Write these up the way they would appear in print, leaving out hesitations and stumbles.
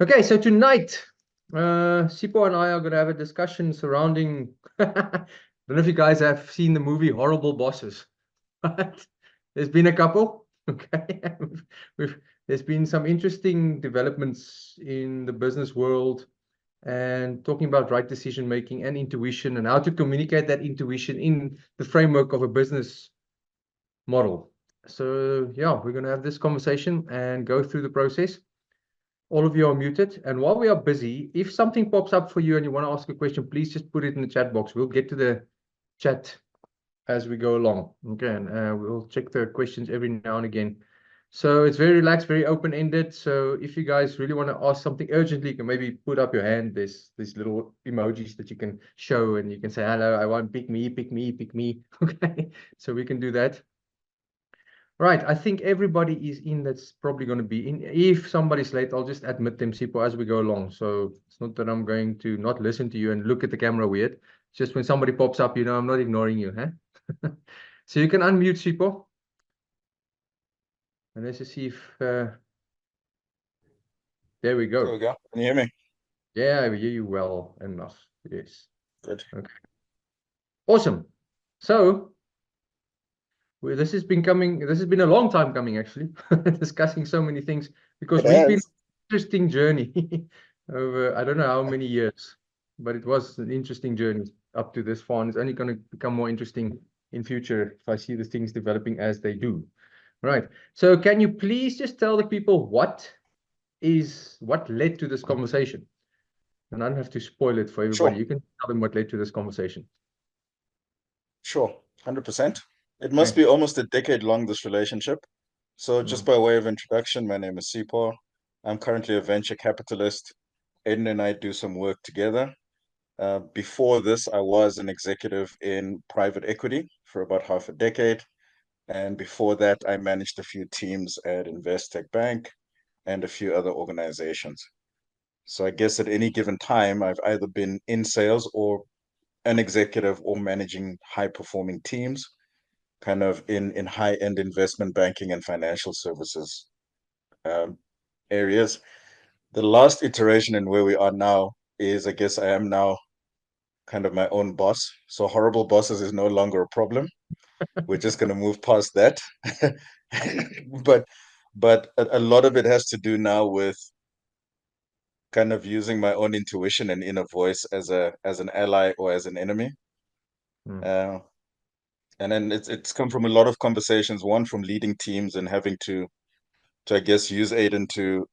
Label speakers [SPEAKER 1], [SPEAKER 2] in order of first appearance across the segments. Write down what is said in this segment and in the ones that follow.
[SPEAKER 1] Okay, so tonight, Sipho and I are going to have a discussion surrounding. I don't know if you guys have seen the movie Horrible Bosses, but there's been a couple. Okay, we've there's been some interesting developments in the business world and talking about right decision making and intuition and how to communicate that intuition in the framework of a business model. So yeah, we're going to have this conversation and go through the process. All of you are muted. And while we are busy, if something pops up for you and you want to ask a question, please just put it in the chat box. We'll get to the chat as we go along. Okay, and we'll check the questions every now and again. So it's very relaxed, very open-ended. So if you guys really want to ask something urgently, you can maybe put up your hand. There's these little emojis that you can show and you can say, hello, I want pick me, pick me, pick me. Okay, so we can do that. Right, I think everybody is in that's probably going to be in. If somebody's late, I'll just admit them, Sipho, as we go along. So it's not that I'm going to not listen to you and look at the camera weird. It's just when somebody pops up, I'm not ignoring you, huh? So you can unmute, Sipho. And let's just see if... there we go.
[SPEAKER 2] There we go. Can you hear me?
[SPEAKER 1] Yeah, I hear you well enough. Yes.
[SPEAKER 2] Good.
[SPEAKER 1] Okay. Awesome. So... Well, this has been a long time coming, actually, discussing so many things because
[SPEAKER 2] It
[SPEAKER 1] we've been
[SPEAKER 2] has.
[SPEAKER 1] interesting journey over I don't know how many years, but it was an interesting journey up to this far, and it's only going to become more interesting in future if I see the things developing as they do. Right. So can you please just tell the people what led to this conversation? And I don't have to spoil it for everybody.
[SPEAKER 2] Sure.
[SPEAKER 1] You can tell them what led to this conversation.
[SPEAKER 2] Sure. 100%. It must
[SPEAKER 1] Okay.
[SPEAKER 2] be almost a decade long, this relationship. So just
[SPEAKER 1] Mm.
[SPEAKER 2] by way of introduction, my name is Sipho. I'm currently a venture capitalist. Aiden and I do some work together. Before this, I was an executive in private equity for about half a decade. And before that, I managed a few teams at Investec Bank and a few other organizations. So I guess at any given time, I've either been in sales or an executive or managing high performing teams, kind of in high end investment banking and financial services um, areas. The last iteration and where we are now is, I guess I am now kind of my own boss. So horrible bosses is no longer a problem. We're just going to move past that. but a lot of it has to do now with kind of using my own intuition and inner voice as an ally or as an enemy.
[SPEAKER 1] Mm.
[SPEAKER 2] Uh, and then it's come from a lot of conversations, one from leading teams and having to I guess use Aiden to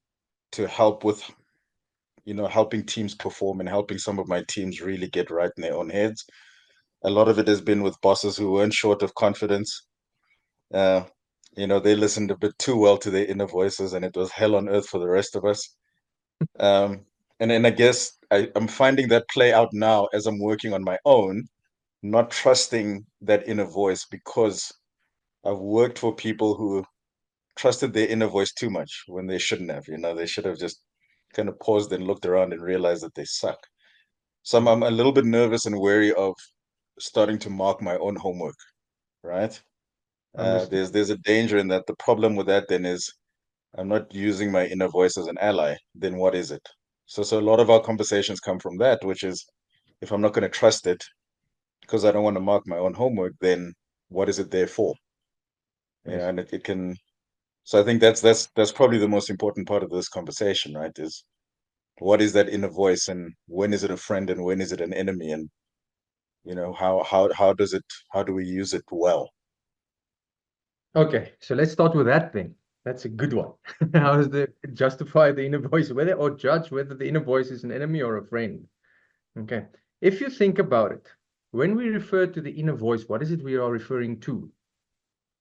[SPEAKER 2] help with helping teams perform and helping some of my teams really get right in their own heads. A lot of it has been with bosses who weren't short of confidence. Uh, they listened a bit too well to their inner voices, and it was hell on earth for the rest of us. And then I guess I'm finding that play out now as I'm working on my own, not trusting that inner voice because I've worked for people who trusted their inner voice too much when they shouldn't have. They should have just kind of paused and looked around and realized that they suck. So I'm a little bit nervous and wary of starting to mark my own homework, right?
[SPEAKER 1] Understood.
[SPEAKER 2] There's a danger in that. The problem with that then is I'm not using my inner voice as an ally. Then what is it? So a lot of our conversations come from that, which is if I'm not going to trust it because I don't want to mark my own homework, then what is it there for?
[SPEAKER 1] Yes.
[SPEAKER 2] And it can. So I think that's probably the most important part of this conversation, right? Is what is that inner voice and when is it a friend and when is it an enemy? And how do we use it well?
[SPEAKER 1] Okay, so let's start with that thing. That's a good one. How does the justify the inner voice, whether or judge whether the inner voice is an enemy or a friend? Okay, if you think about it, when we refer to the inner voice, what is it we are referring to?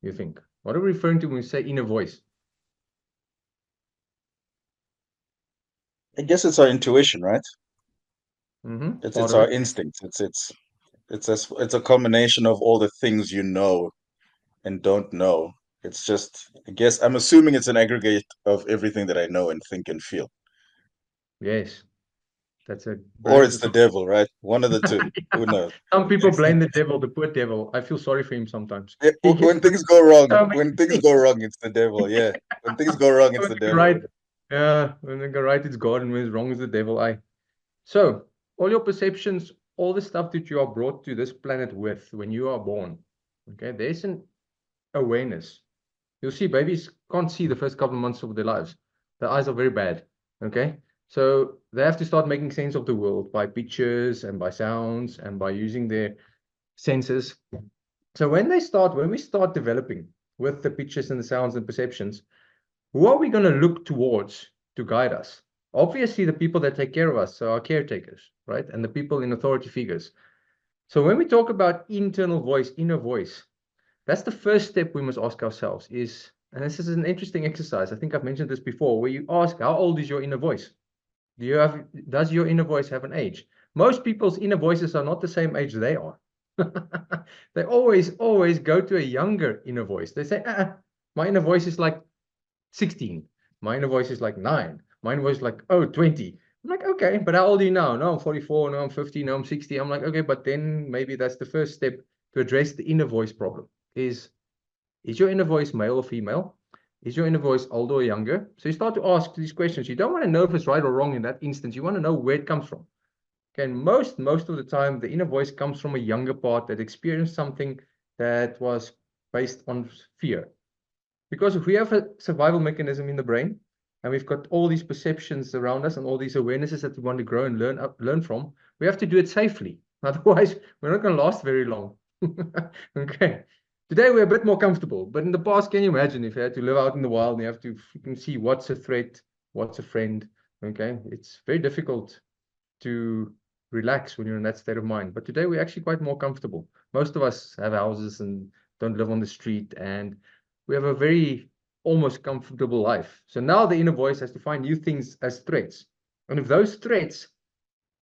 [SPEAKER 1] You think? What are we referring to when we say inner voice?
[SPEAKER 2] I guess it's our intuition, right?
[SPEAKER 1] Part
[SPEAKER 2] It's
[SPEAKER 1] of
[SPEAKER 2] our
[SPEAKER 1] it.
[SPEAKER 2] instincts. It's a combination of all the things you know and don't know. It's just, I guess I'm assuming it's an aggregate of everything that I know and think and feel.
[SPEAKER 1] Yes, that's a
[SPEAKER 2] Or
[SPEAKER 1] great
[SPEAKER 2] it's the
[SPEAKER 1] assumption.
[SPEAKER 2] devil, right? One of the two. Who knows?
[SPEAKER 1] Some people blame the devil, the poor devil. I feel sorry for him sometimes.
[SPEAKER 2] Yeah,
[SPEAKER 1] He gets
[SPEAKER 2] when things go wrong,
[SPEAKER 1] so many
[SPEAKER 2] when things
[SPEAKER 1] things.
[SPEAKER 2] go wrong, it's the devil. Yeah. When things go wrong, it's the
[SPEAKER 1] You're
[SPEAKER 2] devil.
[SPEAKER 1] right. Yeah, when they go right, it's God, and when it's wrong, it's the devil. So all your perceptions, all the stuff that you are brought to this planet with when you are born, okay, there's an awareness. You'll see babies can't see the first couple of months of their lives. Their eyes are very bad. Okay. So they have to start making sense of the world by pictures and by sounds and by using their senses. So when we start developing with the pictures and the sounds and perceptions, who are we going to look towards to guide us? Obviously, the people that take care of us, so our caretakers, right? And the people in authority figures. So when we talk about internal voice, inner voice, that's the first step we must ask ourselves is, and this is an interesting exercise. I think I've mentioned this before, where you ask, how old is your inner voice? Does your inner voice have an age? Most people's inner voices are not the same age they are. They always go to a younger inner voice. They say, my inner voice is like 16. My inner voice is like 9. My inner voice is like, oh, 20. I'm like, okay, but how old are you now? No, I'm 44. No, I'm 50. No, I'm 60. I'm like, okay, but then maybe that's the first step to address the inner voice problem. Is your inner voice male or female? Is your inner voice older or younger? So you start to ask these questions. You don't want to know if it's right or wrong in that instance. You want to know where it comes from. Okay, and most of the time, the inner voice comes from a younger part that experienced something that was based on fear. Because if we have a survival mechanism in the brain, and we've got all these perceptions around us and all these awarenesses that we want to grow and learn from, we have to do it safely. Otherwise, we're not going to last very long. Okay. Today we're a bit more comfortable, but in the past, can you imagine if you had to live out in the wild and you have to see what's a threat, what's a friend? Okay, it's very difficult to relax when you're in that state of mind. But today we're actually quite more comfortable. Most of us have houses and don't live on the street, and we have a very almost comfortable life. So now the inner voice has to find new things as threats. And if those threats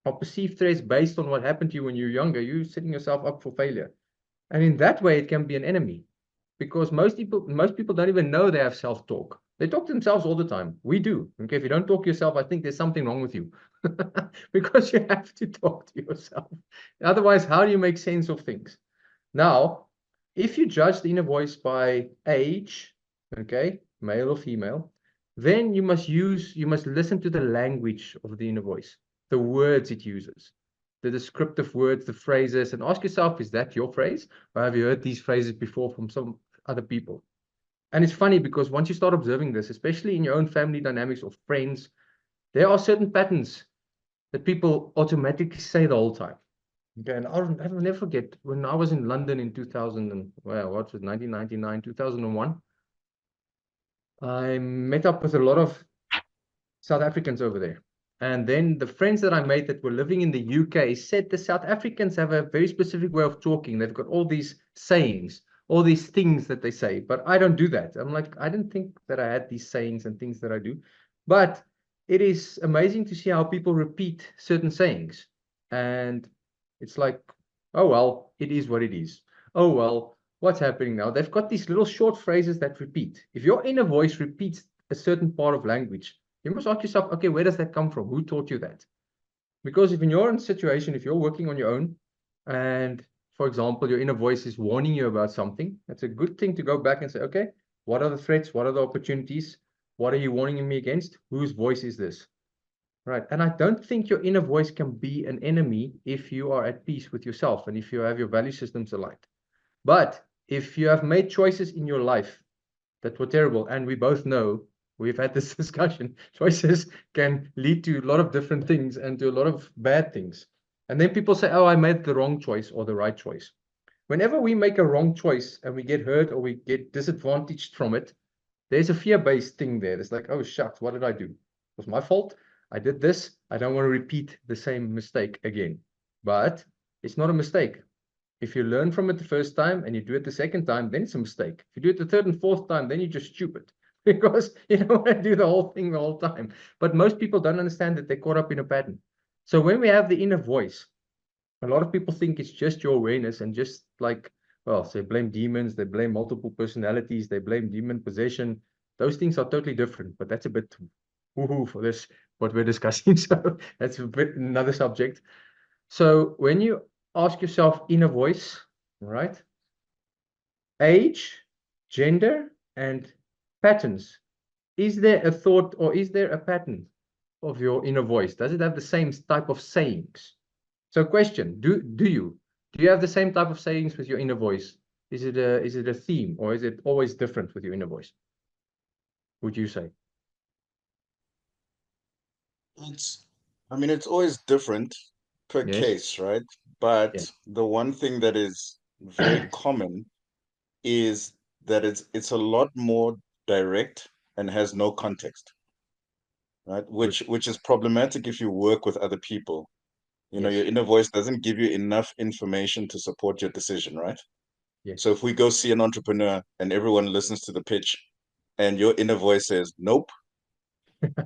[SPEAKER 1] are perceived threats based on what happened to you when you were younger, you're setting yourself up for failure. And in that way, it can be an enemy, because most people don't even know they have self-talk. They talk to themselves all the time. We do. Okay, if you don't talk to yourself, I think there's something wrong with you. Because you have to talk to yourself. Otherwise, how do you make sense of things? Now, if you judge the inner voice by age, okay, male or female, then you must listen to the language of the inner voice, the words it uses, the descriptive words, the phrases, and ask yourself, is that your phrase? Or have you heard these phrases before from some other people? And it's funny because once you start observing this, especially in your own family dynamics or friends, there are certain patterns that people automatically say the whole time. Okay, and I will never forget when I was in London in 2000 and, well, what was 1999, 2001. I met up with a lot of South Africans over there. And then the friends that I made that were living in the UK said the South Africans have a very specific way of talking. They've got all these sayings, all these things that they say, but I don't do that. I'm like, I didn't think that I had these sayings and things that I do. But it is amazing to see how people repeat certain sayings. And it's like, oh, well, it is what it is. Oh, well, what's happening now? They've got these little short phrases that repeat. If your inner voice repeats a certain part of language, you must ask yourself, okay, where does that come from? Who taught you that? Because if in your own situation, if you're working on your own, and for example, your inner voice is warning you about something, that's a good thing to go back and say, okay, what are the threats? What are the opportunities? What are you warning me against? Whose voice is this? Right. And I don't think your inner voice can be an enemy if you are at peace with yourself and if you have your value systems aligned. But if you have made choices in your life that were terrible, and we both know, we've had this discussion, choices can lead to a lot of different things and to a lot of bad things. And then people say, oh, I made the wrong choice or the right choice. Whenever we make a wrong choice and we get hurt or we get disadvantaged from it, there's a fear-based thing there. It's like, oh, shucks, what did I do? It was my fault. I did this. I don't want to repeat the same mistake again. But it's not a mistake. If you learn from it the first time and you do it the second time, then it's a mistake. If you do it the third and fourth time, then you're just stupid because you don't want to do the whole thing the whole time. But most people don't understand that they're caught up in a pattern. So when we have the inner voice, a lot of people think it's just your awareness and just like, well, they blame demons, they blame multiple personalities, they blame demon possession. Those things are totally different, but that's a bit woohoo for this, what we're discussing. So that's a bit another subject. So when you ask yourself inner voice, right? Age, gender, and patterns. is there a thought or is there a pattern of your inner voice? Does it have the same type of sayings? So question, do you have the same type of sayings with your inner voice? Is it a theme, or is it always different with your inner voice? Would you say?
[SPEAKER 2] It's, I mean, it's always different per
[SPEAKER 1] Yes.
[SPEAKER 2] case, right? But
[SPEAKER 1] Yeah.
[SPEAKER 2] the one thing that is very common is that it's a lot more direct and has no context, right?
[SPEAKER 1] Good.
[SPEAKER 2] Which is problematic if you work with other people. You know, your
[SPEAKER 1] Yes.
[SPEAKER 2] inner voice doesn't give you enough information to support your decision, right? So
[SPEAKER 1] Yes.
[SPEAKER 2] if we go see an entrepreneur and everyone listens to the pitch and your inner voice says, nope,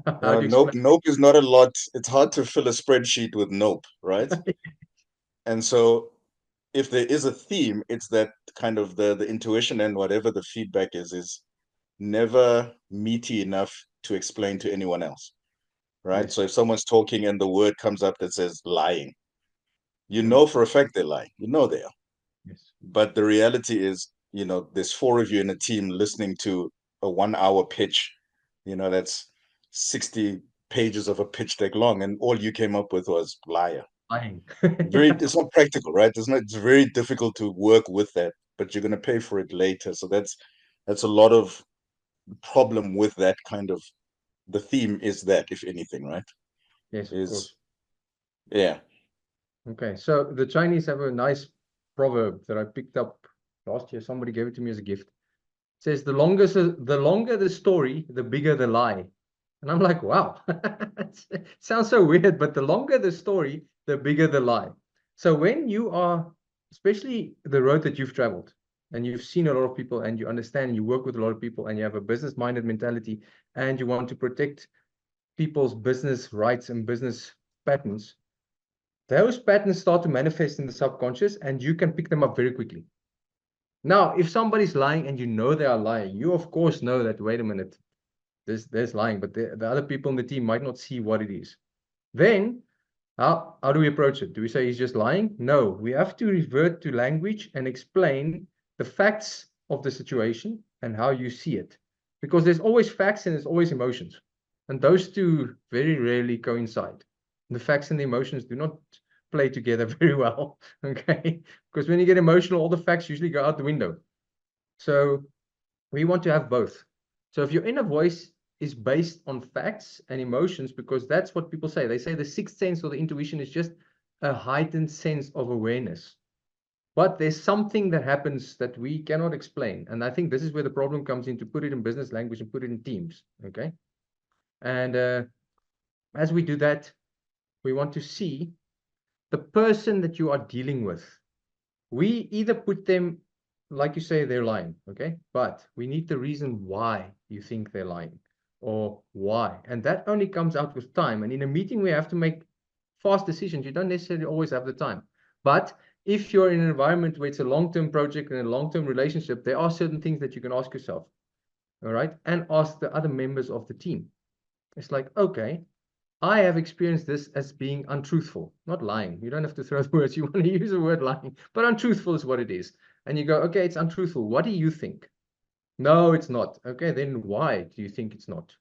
[SPEAKER 1] How do you
[SPEAKER 2] nope,
[SPEAKER 1] explain?
[SPEAKER 2] nope is not a lot. It's hard to fill a spreadsheet with nope, right? And so if there is a theme, it's that kind of the intuition and whatever the feedback is never meaty enough to explain to anyone else, right?
[SPEAKER 1] Yes.
[SPEAKER 2] So if someone's talking and the word comes up that says lying, you
[SPEAKER 1] Mm.
[SPEAKER 2] know for a fact they're lying. You know they are.
[SPEAKER 1] Yes.
[SPEAKER 2] But the reality is, you know, there's four of you in a team listening to a 1 hour pitch, you know, that's 60 pages of a pitch deck long, and all you came up with was liar.
[SPEAKER 1] Lying.
[SPEAKER 2] Very, it's not practical, right? It's very difficult to work with that, but you're gonna pay for it later. So that's a lot of problem with that kind of the theme is that, if anything, right?
[SPEAKER 1] Yes, of
[SPEAKER 2] Is
[SPEAKER 1] course.
[SPEAKER 2] yeah.
[SPEAKER 1] Okay, so the Chinese have a nice proverb that I picked up last year. Somebody gave it to me as a gift. It says, the longer the story, the bigger the lie. And I'm like, wow, it sounds so weird, but the longer the story, the bigger the lie. So when you are, especially the road that you've traveled, and you've seen a lot of people, and you understand, and you work with a lot of people, and you have a business-minded mentality, and you want to protect people's business rights and business patterns, those patterns start to manifest in the subconscious, and you can pick them up very quickly. Now, if somebody's lying and you know they are lying, you of course know that, wait a minute, there's lying, but the other people in the team might not see what it is. Then, how do we approach it? Do we say he's just lying? No, we have to revert to language and explain the facts of the situation and how you see it. Because there's always facts and there's always emotions. And those two very rarely coincide. The facts and the emotions do not play together very well. Okay. Because when you get emotional, all the facts usually go out the window. So we want to have both. So if your inner voice is based on facts and emotions, because that's what people say. They say the sixth sense or the intuition is just a heightened sense of awareness. But there's something that happens that we cannot explain. And I think this is where the problem comes in, to put it in business language and put it in teams. Okay. And as we do that, we want to see the person that you are dealing with. We either put them, like you say, they're lying, okay? But we need the reason why you think they're lying, or why. And that only comes out with time. And in a meeting, we have to make fast decisions. You don't necessarily always have the time. But if you're in an environment where it's a long-term project and a long-term relationship, there are certain things that you can ask yourself, all right? And ask the other members of the team. It's like, okay, I have experienced this as being untruthful, not lying. You don't have to throw the words. You want to use the word lying, but untruthful is what it is. And you go, okay, it's untruthful. What do you think? No, it's not. Okay, then why do you think it's not?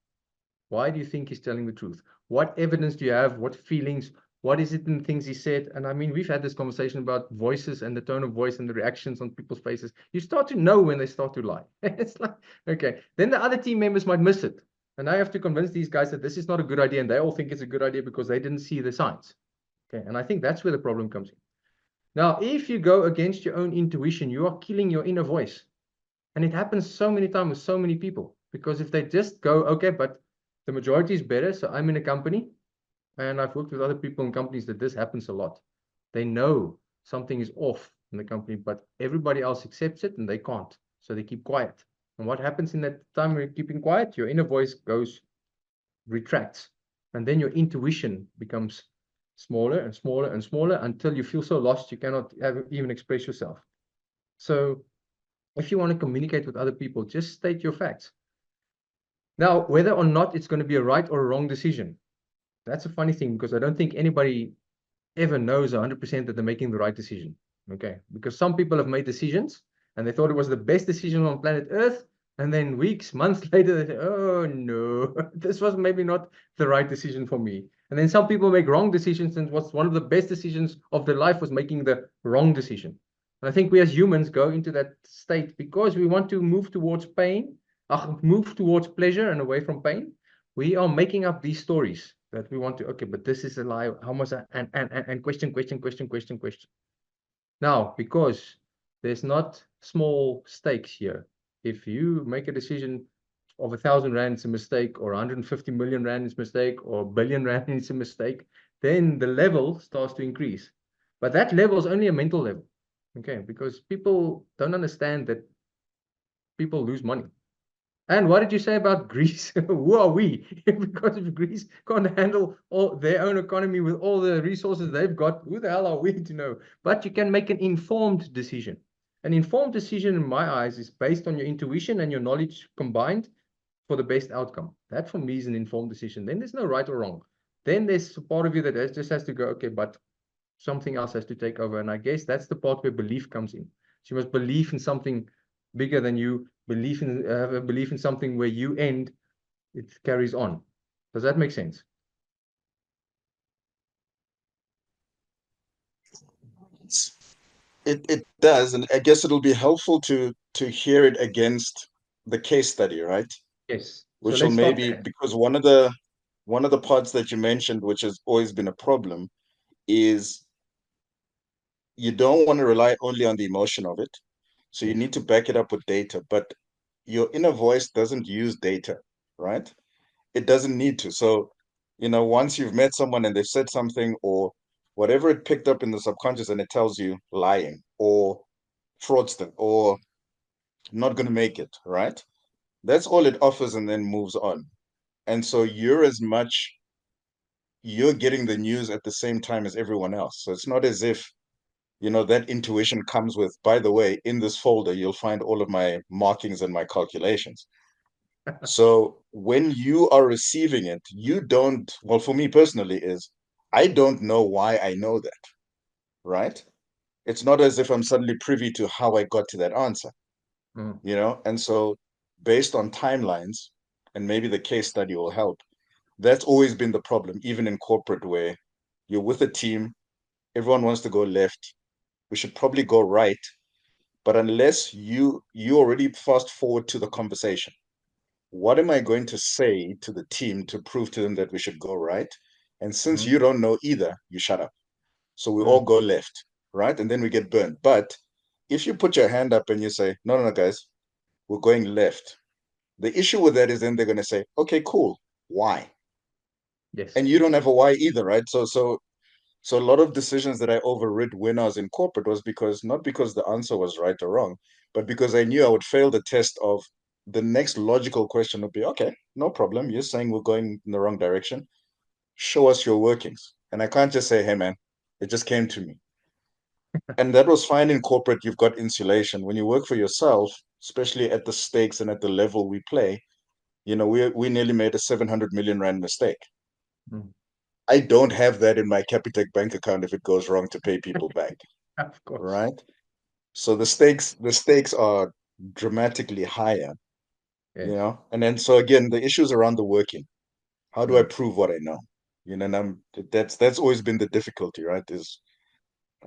[SPEAKER 1] Why do you think he's telling the truth? What evidence do you have? What feelings? What is it in the things he said? And I mean, we've had this conversation about voices and the tone of voice and the reactions on people's faces. You start to know when they start to lie. It's like, okay, then the other team members might miss it. And I have to convince these guys that this is not a good idea. And they all think it's a good idea because they didn't see the signs. Okay, and I think that's where the problem comes in. Now, if you go against your own intuition, you are killing your inner voice. And it happens so many times with so many people. Because if they just go, okay, but the majority is better. So I'm in a company, and I've worked with other people in companies that this happens a lot. They know something is off in the company, but everybody else accepts it and they can't. So they keep quiet. And what happens in that time when you're keeping quiet? Your inner voice goes, retracts. And then your intuition becomes smaller and smaller and smaller until you feel so lost you cannot even express yourself. So if you want to communicate with other people, just state your facts. Now, whether or not it's going to be a right or a wrong decision, that's a funny thing, because I don't think anybody ever knows 100% that they're making the right decision. Okay, because some people have made decisions and they thought it was the best decision on planet Earth, And then weeks, months later, they say, oh no, this was maybe not the right decision for me. And then some people make wrong decisions, and what's one of the best decisions of their life was making the wrong decision. And I think we as humans go into that state because we want to move towards pain, move towards pleasure and away from pain. We are making up these stories that we want to, okay, but this is a lie. How much? And question, question, question, question, question. Now, because there's not small stakes here. If you make a decision of 1,000 rand, it's a mistake, or 150 million rand is a mistake, or a billion rand is a mistake, then the level starts to increase. But that level is only a mental level, okay? Because people don't understand that people lose money. And what did you say about Greece? Who are we? Because if Greece can't handle all their own economy with all the resources they've got, who the hell are we to know? But you can make an informed decision. An informed decision, in my eyes, is based on your intuition and your knowledge combined for the best outcome. That, for me, is an informed decision. Then there's no right or wrong. Then there's a part of you that just has to go, okay, but something else has to take over. And I guess that's the part where belief comes in. So you must believe in something bigger than you, have a belief in something where you end, it carries on. Does that make sense?
[SPEAKER 2] It does, and I guess it'll be helpful to hear it against the case study, right?
[SPEAKER 1] Yes. So
[SPEAKER 2] Which will
[SPEAKER 1] let's start
[SPEAKER 2] maybe,
[SPEAKER 1] there.
[SPEAKER 2] because one of the parts that you mentioned, which has always been a problem, is you don't want to rely only on the emotion of it. So you
[SPEAKER 1] Yes.
[SPEAKER 2] need to back it up with data, but your inner voice doesn't use data, right? It doesn't need to. So, once you've met someone and they've said something or whatever it picked up in the subconscious and it tells you lying or fraudster or not going to make it, right? That's all it offers and then moves on. And so you're getting the news at the same time as everyone else. So it's not as if, that intuition comes with, by the way, in this folder, you'll find all of my markings and my calculations. So when you are receiving it, you don't, well, for me personally, is I don't know why I know that, right? It's not as if I'm suddenly privy to how I got to that answer,
[SPEAKER 1] Mm.
[SPEAKER 2] And so based on timelines, and maybe the case study will help, that's always been the problem, even in corporate where you're with a team, everyone wants to go left. We should probably go right. But unless you already fast forward to the conversation, what am I going to say to the team to prove to them that we should go right? And since
[SPEAKER 1] Mm.
[SPEAKER 2] you don't know either, you shut up. So we all
[SPEAKER 1] Mm.
[SPEAKER 2] go left, right? And then we get burned. But if you put your hand up and you say, no, no, no, guys, we're going left. The issue with that is then they're going to say, okay, cool. Why?
[SPEAKER 1] Yes.
[SPEAKER 2] And you don't have a why either, right? So a lot of decisions that I overrid when I was in corporate was not because the answer was right or wrong, but because I knew I would fail the test of the next logical question would be, okay, no problem. You're saying we're going in the wrong direction. Show us your workings. And I can't just say, hey man, it just came to me. And that was fine in corporate. You've got insulation. When you work for yourself, especially at the stakes and at the level we play, we nearly made a 700 million rand mistake.
[SPEAKER 1] Mm.
[SPEAKER 2] I don't have that in my Capitec bank account if it goes wrong to pay people back,
[SPEAKER 1] Of course.
[SPEAKER 2] right? So the stakes are dramatically higher,
[SPEAKER 1] Yes.
[SPEAKER 2] And then so again, the issues around the working. How do I
[SPEAKER 1] Mm.
[SPEAKER 2] prove what I know? And that's always been the difficulty, right? Is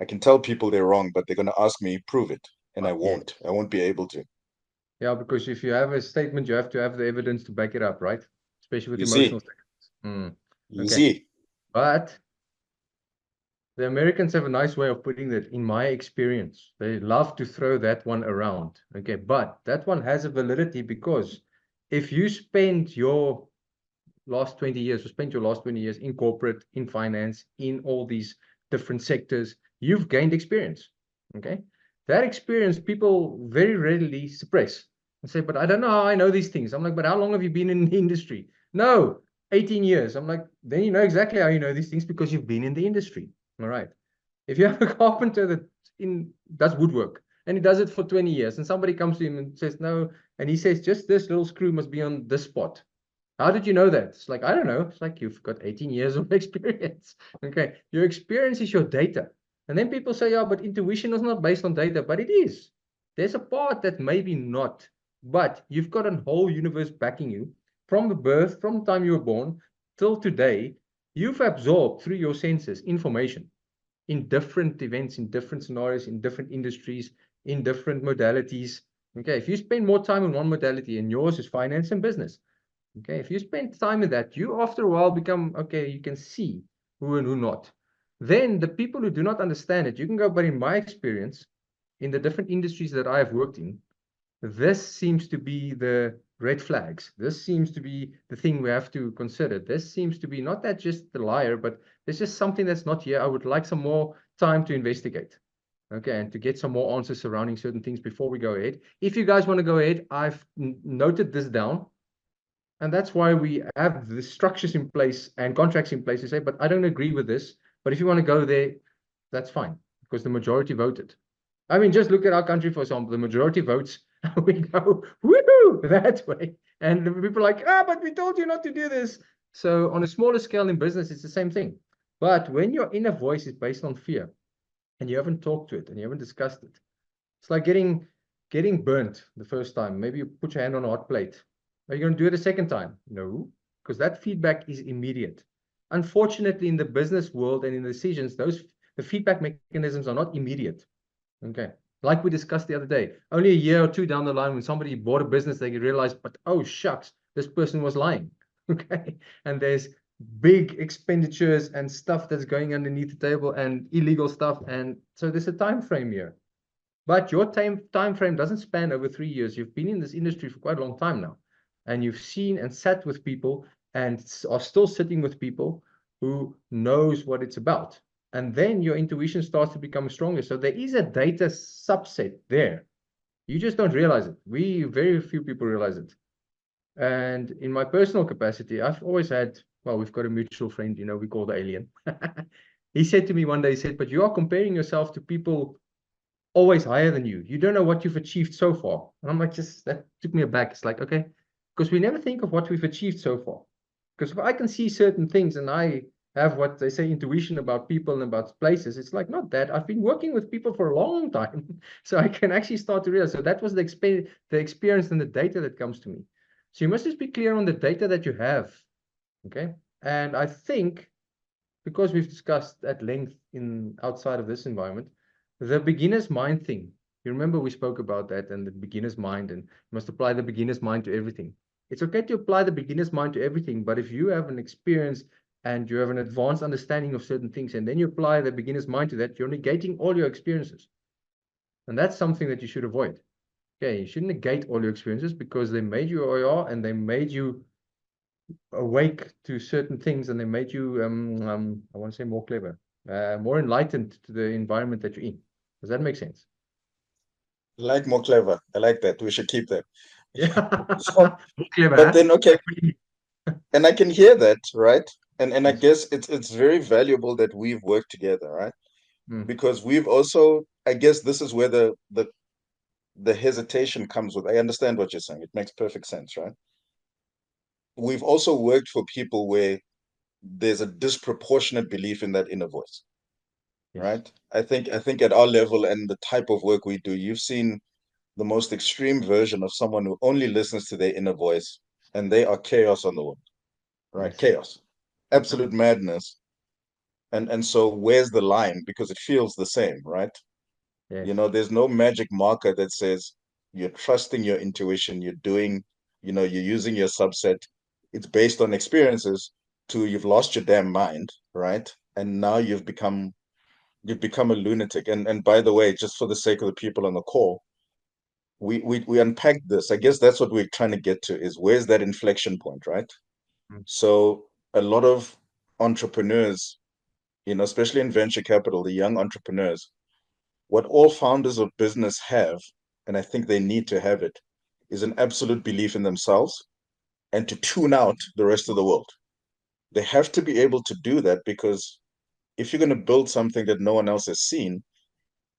[SPEAKER 2] I can tell people they're wrong, but they're gonna ask me, prove it. And I
[SPEAKER 1] Yeah.
[SPEAKER 2] won't. I won't be able to.
[SPEAKER 1] Yeah, because if you have a statement, you have to have the evidence to back it up, right? Especially with
[SPEAKER 2] You
[SPEAKER 1] emotional
[SPEAKER 2] see,
[SPEAKER 1] statements. Mm.
[SPEAKER 2] you
[SPEAKER 1] Okay.
[SPEAKER 2] see.
[SPEAKER 1] But the Americans have a nice way of putting that, in my experience. They love to throw that one around. Okay, but that one has a validity because if you spend your last 20 years, or spend your last 20 years in corporate, in finance, in all these different sectors, you've gained experience. Okay. That experience people very readily suppress and say, but I don't know how I know these things. I'm like, but how long have you been in the industry? No, 18 years. I'm like, then you know exactly how you know these things because you've been in the industry. All right. If you have a carpenter that does woodwork and he does it for 20 years and somebody comes to him and says, no, and he says, just this little screw must be on this spot. How did you know that? It's like, I don't know. It's like you've got 18 years of experience. Okay. Your experience is your data. And then people say, yeah, but intuition is not based on data, but it is. There's a part that maybe not But you've got a whole universe backing you from the birth, from the time you were born till today. You've absorbed through your senses information in different events, in different scenarios, in different industries, in different modalities. Okay, if you spend more time in one modality, and yours is finance and business, okay, if you spend time in that, you after a while become, okay, you can see who and who not. Then the people who do not understand it, you can go, but in my experience, in the different industries that I have worked in, this seems to be the red flags. This seems to be the thing we have to consider. This seems to be not that just the liar, but there's just something that's not here. I would like some more time to investigate. Okay, and to get some more answers surrounding certain things before we go ahead. If you guys want to go ahead, I've noted this down. And that's why we have the structures in place and contracts in place to say, but I don't agree with this. But if you want to go there, that's fine, because the majority voted. I mean, just look at our country, for example, the majority votes, we go, woohoo, that way. And people are like, but we told you not to do this. So on a smaller scale in business, it's the same thing. But when your inner voice is based on fear and you haven't talked to it and you haven't discussed it, it's like getting burnt the first time. Maybe you put your hand on a hot plate. Are you going to do it a second time? No, because that feedback is immediate. Unfortunately, in the business world and in the decisions, the feedback mechanisms are not immediate. Okay. Like we discussed the other day, only a year or two down the line, when somebody bought a business, they realize, but oh shucks, this person was lying. Okay. And there's big expenditures and stuff that's going underneath the table and illegal stuff. And so there's a time frame here. But your time frame doesn't span over 3 years. You've been in this industry for quite a long time now. And you've seen and sat with people and are still sitting with people who knows what it's about. And then your intuition starts to become stronger. So there is a data subset there. You just don't realize it. Very few people realize it. And in my personal capacity, I've always had, well, we've got a mutual friend, we call the alien. He said to me one day, he said, but you are comparing yourself to people always higher than you. You don't know what you've achieved so far. And I'm like, that took me aback. It's like, okay, because we never think of what we've achieved so far. Because if I can see certain things and I have what they say intuition about people and about places, it's like, not that. I've been working with people for a long time. So I can actually start to realize. So that was the experience and the data that comes to me. So you must just be clear on the data that you have. Okay. And I think, because we've discussed at length outside of this environment, the beginner's mind thing. You remember we spoke about that and the beginner's mind, and you must apply the beginner's mind to everything. It's okay to apply the beginner's mind to everything, but if you have an experience and you have an advanced understanding of certain things, and then you apply the beginner's mind to that, you're negating all your experiences. And that's something that you should avoid. Okay, you shouldn't negate all your experiences because they made you who you are, and they made you awake to certain things, and they made you I want to say more clever, more enlightened to the environment that you're in. Does that make sense?
[SPEAKER 2] I like more clever. I like that. We should keep that.
[SPEAKER 1] Yeah.
[SPEAKER 2] So,
[SPEAKER 1] More clever,
[SPEAKER 2] but
[SPEAKER 1] huh?
[SPEAKER 2] then okay, and I can hear that, right? And I
[SPEAKER 1] Yes.
[SPEAKER 2] guess it's very valuable that we've worked together, right?
[SPEAKER 1] Mm,
[SPEAKER 2] Because we've also, I guess this is where the hesitation comes with. I understand what you're saying. It makes perfect sense, right? We've also worked for people where there's a disproportionate belief in that inner voice,
[SPEAKER 1] yes.
[SPEAKER 2] right? I think at our level and the type of work we do, you've seen the most extreme version of someone who only listens to their inner voice, and they are chaos on the world, right?
[SPEAKER 1] Yes.
[SPEAKER 2] Chaos, absolute madness. And so where's the line? Because it feels the same, right?
[SPEAKER 1] Yes.
[SPEAKER 2] There's no magic marker that says you're trusting your intuition, you're doing, you're using your subset. It's based on experiences to you've lost your damn mind, right? And now you've become a lunatic. And by the way, just for the sake of the people on the call, we unpacked this. I guess that's what we're trying to get to is where's that inflection point, right?
[SPEAKER 1] Mm,
[SPEAKER 2] So a lot of entrepreneurs, especially in venture capital, the young entrepreneurs, what all founders of business have, and I think they need to have it, is an absolute belief in themselves and to tune out the rest of the world. They have to be able to do that because if you're going to build something that no one else has seen,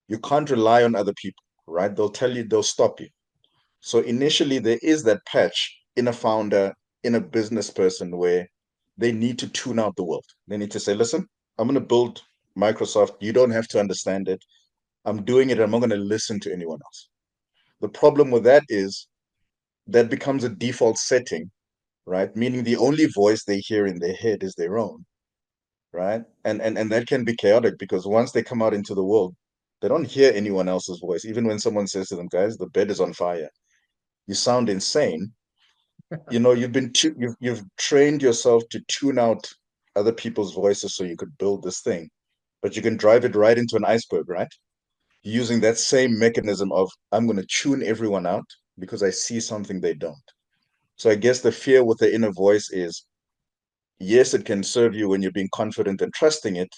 [SPEAKER 2] you can't rely on other people, right? They'll tell you, they'll stop you. So initially, there is that patch in a founder, in a business person where they need to tune out the world. They need to say, listen, I'm going to build Microsoft. You don't have to understand it. I'm doing it. I'm not going to listen to anyone else. The problem with that is that becomes a default setting, right? Meaning the only voice they hear in their head is their own, right? And that can be chaotic because once they come out into the world, they don't hear anyone else's voice. Even when someone says to them, guys, the bed is on fire, you sound insane. You know, you've trained yourself to tune out other people's voices so you could build this thing, but you can drive it right into an iceberg, right? Using that same mechanism of I'm going to tune everyone out because I see something they don't. So I guess the fear with the inner voice is, yes, it can serve you when you're being confident and trusting it,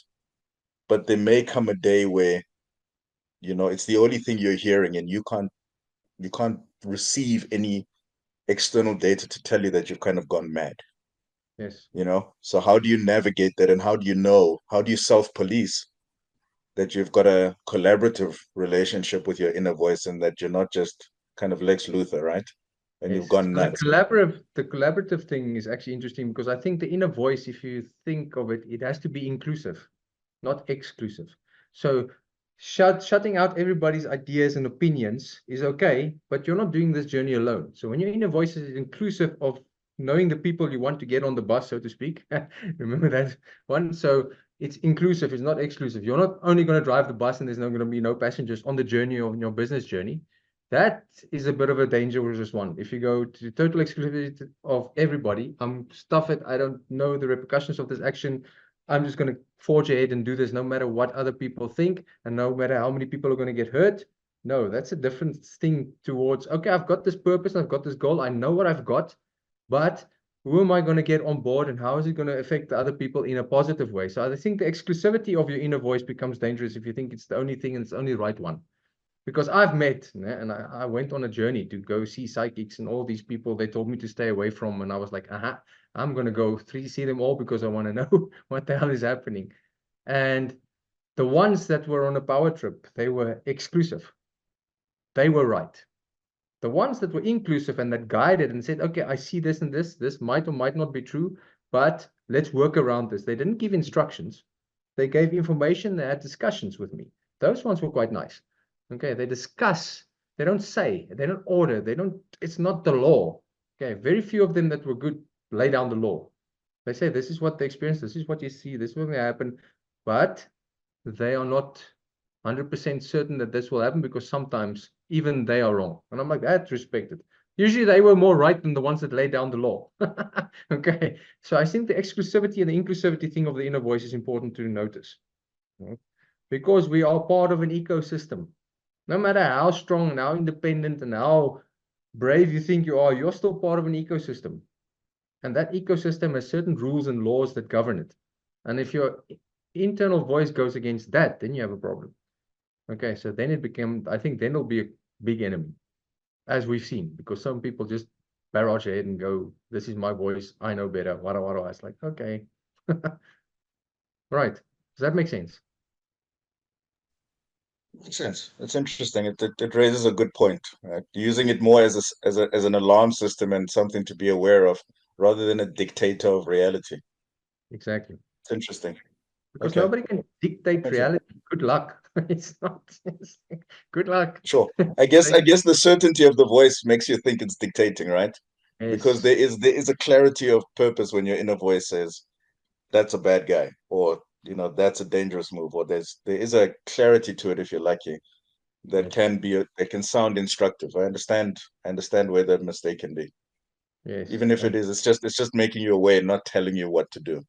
[SPEAKER 2] but there may come a day where, you know, it's the only thing you're hearing and you can't receive any external data to tell you that you've kind of gone mad.
[SPEAKER 1] Yes.
[SPEAKER 2] You know, so how do you navigate that, and how do you know, how do you self-police that you've got a collaborative relationship with your inner voice and that you're not just kind of Lex Luthor, right? And you've
[SPEAKER 1] Yes.
[SPEAKER 2] gone
[SPEAKER 1] So
[SPEAKER 2] nuts.
[SPEAKER 1] the collaborative thing is actually interesting because I think the inner voice, if you think of it, it has to be inclusive, not exclusive. So shutting out everybody's ideas and opinions is okay, but you're not doing this journey alone. So when your inner voice is inclusive of knowing the people you want to get on the bus, so to speak, remember that one. So it's inclusive, it's not exclusive. You're not only going to drive the bus and there's not going to be no passengers on the journey or in your business journey. That is a bit of a dangerous one. If you go to total exclusivity of everybody, stuff it. I don't know the repercussions of this action. I'm just going to forge ahead and do this no matter what other people think and no matter how many people are going to get hurt. No, that's a different thing towards, okay, I've got this purpose, I've got this goal, I know what I've got, but who am I going to get on board and how is it going to affect the other people in a positive way? So I think the exclusivity of your inner voice becomes dangerous if you think it's the only thing and it's the only right one. Because I've met, and I went on a journey to go see psychics and all these people they told me to stay away from. And I was like, I'm going to go see them all because I want to know what the hell is happening. And the ones that were on a power trip, they were exclusive. They were right. The ones that were inclusive and that guided and said, okay, I see this and this might or might not be true, but let's work around this. They didn't give instructions. They gave information. They had discussions with me. Those ones were quite nice. Okay, they discuss. They don't say. They don't order. They don't. It's not the law. Okay, very few of them that were good lay down the law. They say this is what they experience. This is what you see. This is what may happen, but they are not 100% certain that this will happen because sometimes even they are wrong. And I'm like, that's respected. Usually they were more right than the ones that lay down the law. Okay, so I think the exclusivity and the inclusivity thing of the inner voice is important to notice. Because we are part of an ecosystem. No matter how strong and how independent and how brave you think you are, you're still part of an ecosystem. And that ecosystem has certain rules and laws that govern it. And if your internal voice goes against that, then you have a problem. Okay, so then it became, I think then it'll be a big enemy, as we've seen, because some people just barrage ahead and go, this is my voice, I know better, wada wada. It's like, okay. Right. Does that make sense?
[SPEAKER 2] Makes sense. It's interesting. It raises a good point, right? Using it more as as an alarm system and something to be aware of rather than a dictator of reality.
[SPEAKER 1] Exactly.
[SPEAKER 2] It's interesting.
[SPEAKER 1] Because
[SPEAKER 2] Okay.
[SPEAKER 1] nobody can dictate
[SPEAKER 2] Interesting.
[SPEAKER 1] reality. Good luck. It's not. Good luck.
[SPEAKER 2] Sure. I guess the certainty of the voice makes you think it's dictating, right? Because
[SPEAKER 1] Yes.
[SPEAKER 2] there is a clarity of purpose when your inner voice says that's a bad guy, or you know, that's a dangerous move, or there is a clarity to it if you're lucky that
[SPEAKER 1] Yes.
[SPEAKER 2] that can sound instructive. I understand where that mistake can be.
[SPEAKER 1] Yes.
[SPEAKER 2] Even if it
[SPEAKER 1] And
[SPEAKER 2] is, it's just making you aware, not telling you what to do.
[SPEAKER 1] yes.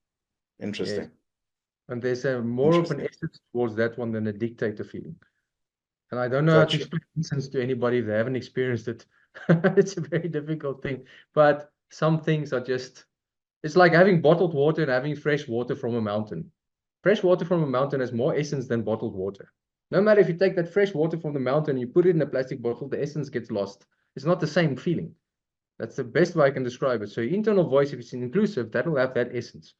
[SPEAKER 2] Interesting.
[SPEAKER 1] And there's a more of an
[SPEAKER 2] Interesting.
[SPEAKER 1] essence towards that one than a dictator feeling. And I don't know how to
[SPEAKER 2] Got you.
[SPEAKER 1] explain sense to anybody if they haven't experienced it. It's a very difficult thing. But some things are just, it's like having bottled water and having fresh water from a mountain. Fresh water from a mountain has more essence than bottled water. No matter if you take that fresh water from the mountain and you put it in a plastic bottle, the essence gets lost. It's not the same feeling. That's the best way I can describe it. So your internal voice, if it's inclusive, that'll have that essence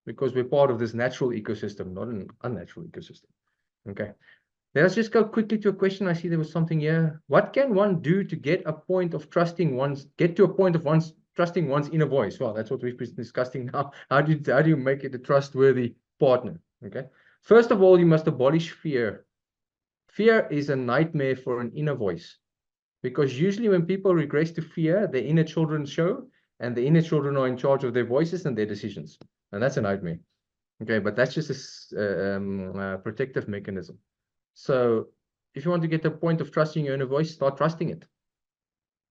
[SPEAKER 1] because we're part of this natural ecosystem, not an unnatural ecosystem. Okay. Let's just go quickly to a question. I see there was something here. What can one do to get a point of trusting get to a point of trusting one's inner voice? Well, that's what we've been discussing now. How do you make it a trustworthy partner? Okay. First of all, you must abolish fear. Fear is a nightmare for an inner voice. Because usually when people regress to fear, their inner children show, and the inner children are in charge of their voices and their decisions. And that's a nightmare. Okay, but that's just a protective mechanism. So if you want to get to a point of trusting your inner voice, start trusting it.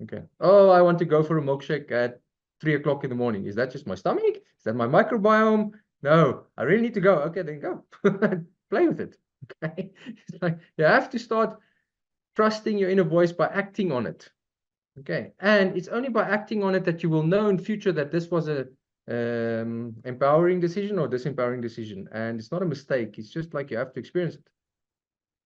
[SPEAKER 1] Okay. Oh, I want to go for a milkshake at 3 o'clock in the morning. Is that just my stomach? Is that my microbiome? No, I really need to go. Okay, then go. Play with it. Okay. It's like you have to start trusting your inner voice by acting on it. Okay. And it's only by acting on it that you will know in future that this was a empowering decision or disempowering decision. And it's not a mistake. It's just like you have to experience it.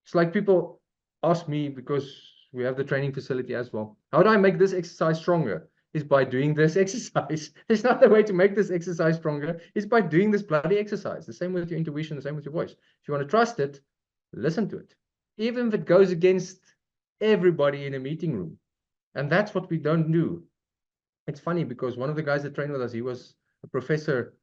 [SPEAKER 1] It's like people ask me, because we have the training facility as well, how do I make this exercise stronger? Is by doing this exercise. There's not a way to make this exercise stronger. It's by doing this bloody exercise. The same with your intuition, the same with your voice. If you want to trust it, listen to it. Even if it goes against everybody in a meeting room. And that's what we don't do. It's funny because one of the guys that trained with us, he was a professor